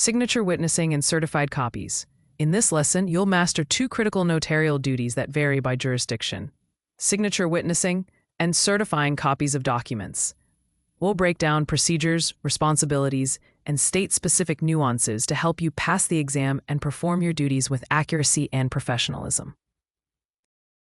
Signature witnessing and certified copies. In this lesson, you'll master two critical notarial duties that vary by jurisdiction: signature witnessing and certifying copies of documents. We'll break down procedures, responsibilities, and state-specific nuances to help you pass the exam and perform your duties with accuracy and professionalism.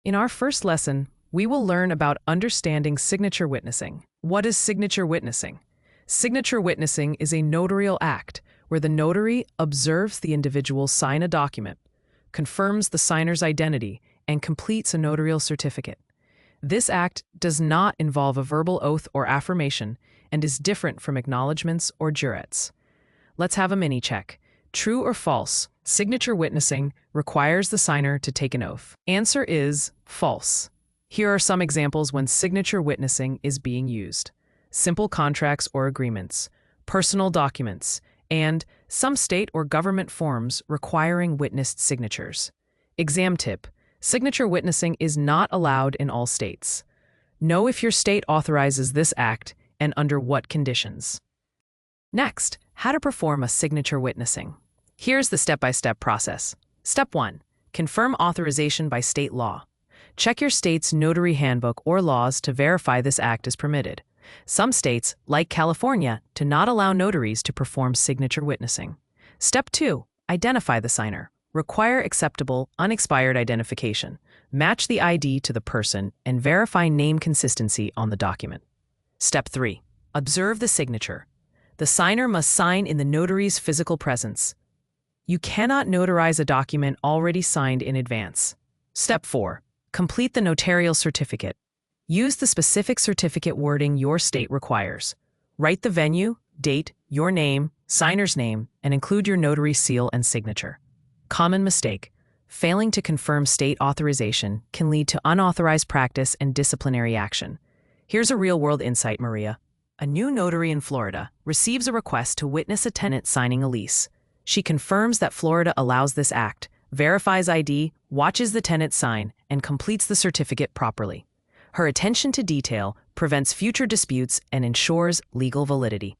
In our first lesson, we will learn about understanding signature witnessing. What is signature witnessing? Signature witnessing is a notarial act where the notary observes the individual sign a document, confirms the signer's identity, and completes a notarial certificate. This act does not involve a verbal oath or affirmation and is different from acknowledgments or jurats. Let's have a mini-check. True or false? Signature witnessing requires the signer to take an oath. Answer is false. Here are some examples when signature witnessing is being used: simple contracts or agreements, personal documents, and some state or government forms requiring witnessed signatures. Exam tip: signature witnessing is not allowed in all states. Know if your state authorizes this act and under what conditions. Next, how to perform a signature witnessing. Here's the step-by-step process. Step 1. Confirm authorization by state law. Check your state's notary handbook or laws to verify this act is permitted. Some states, like California, do not allow notaries to perform signature witnessing. Step 2. Identify the signer. Require acceptable, unexpired identification. Match the ID to the person and verify name consistency on the document. Step 3. Observe the signature. The signer must sign in the notary's physical presence. You cannot notarize a document already signed in advance. Step 4. Complete the notarial certificate. Use the specific certificate wording your state requires. Write the venue, date, your name, signer's name, and include your notary seal and signature. Common mistake: failing to confirm state authorization can lead to unauthorized practice and disciplinary action. Here's a real-world insight, Maria. A new notary in Florida receives a request to witness a tenant signing a lease. She confirms that Florida allows this act, verifies ID, watches the tenant sign, and completes the certificate properly. Her attention to detail prevents future disputes and ensures legal validity.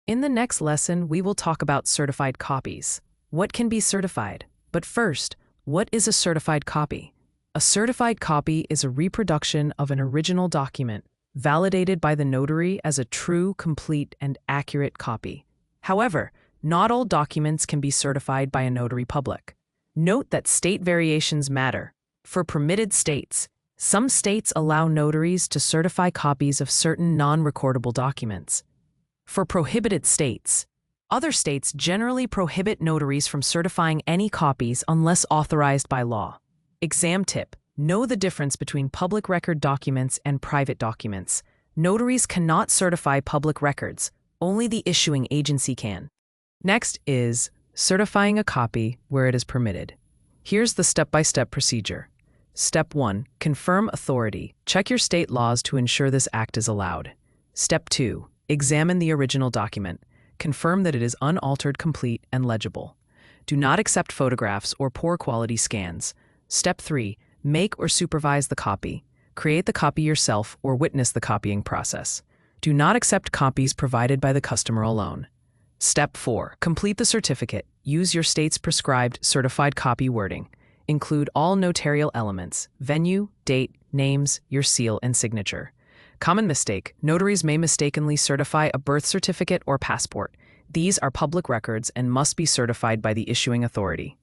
In the next lesson, we will talk about certified copies. What can be certified? But first, what is a certified copy? A certified copy is a reproduction of an original document, validated by the notary as a true, complete, and accurate copy. However, not all documents can be certified by a notary public. Note that state variations matter. For permitted states, some states allow notaries to certify copies of certain non-recordable documents. For prohibited states, other states generally prohibit notaries from certifying any copies unless authorized by law. Exam tip: know the difference between public record documents and private documents. Notaries cannot certify public records, only the issuing agency can. Next is certifying a copy where it is permitted. Here's the step-by-step procedure. Step 1. Confirm authority. Check your state laws to ensure this act is allowed. Step 2. Examine the original document. Confirm that it is unaltered, complete, and legible. Do not accept photographs or poor quality scans. Step 3. Make or supervise the copy. Create the copy yourself or witness the copying process. Do not accept copies provided by the customer alone. Step 4. Complete the certificate. Use your state's prescribed certified copy wording. Include all notarial elements: venue, date, names, your seal, and signature. Common mistake: notaries may mistakenly certify a birth certificate or passport. These are public records and must be certified by the issuing authority.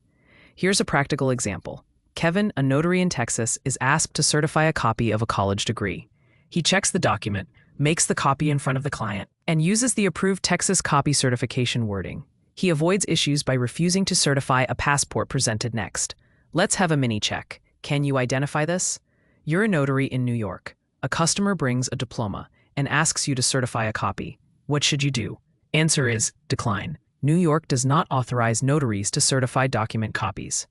Here's a practical example. Kevin, a notary in Texas, is asked to certify a copy of a college degree. He checks the document, makes the copy in front of the client, and uses the approved Texas copy certification wording. He avoids issues by refusing to certify a passport presented next. Let's have a mini-check. Can you identify this? You're a notary in New York. A customer brings a diploma and asks you to certify a copy. What should you do? Answer is decline. New York does not authorize notaries to certify document copies.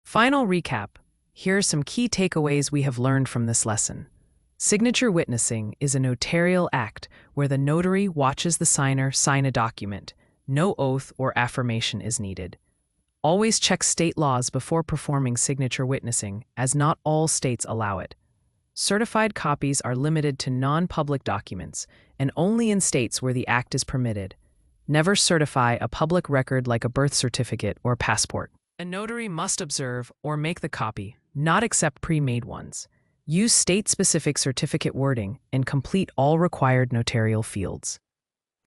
Final recap. Here are some key takeaways we have learned from this lesson. Signature witnessing is a notarial act where the notary watches the signer sign a document. No oath or affirmation is needed. Always check state laws before performing signature witnessing, as not all states allow it. Certified copies are limited to non-public documents and only in states where the act is permitted. Never certify a public record like a birth certificate or passport. A notary must observe or make the copy, not accept pre-made ones. Use state-specific certificate wording and complete all required notarial fields.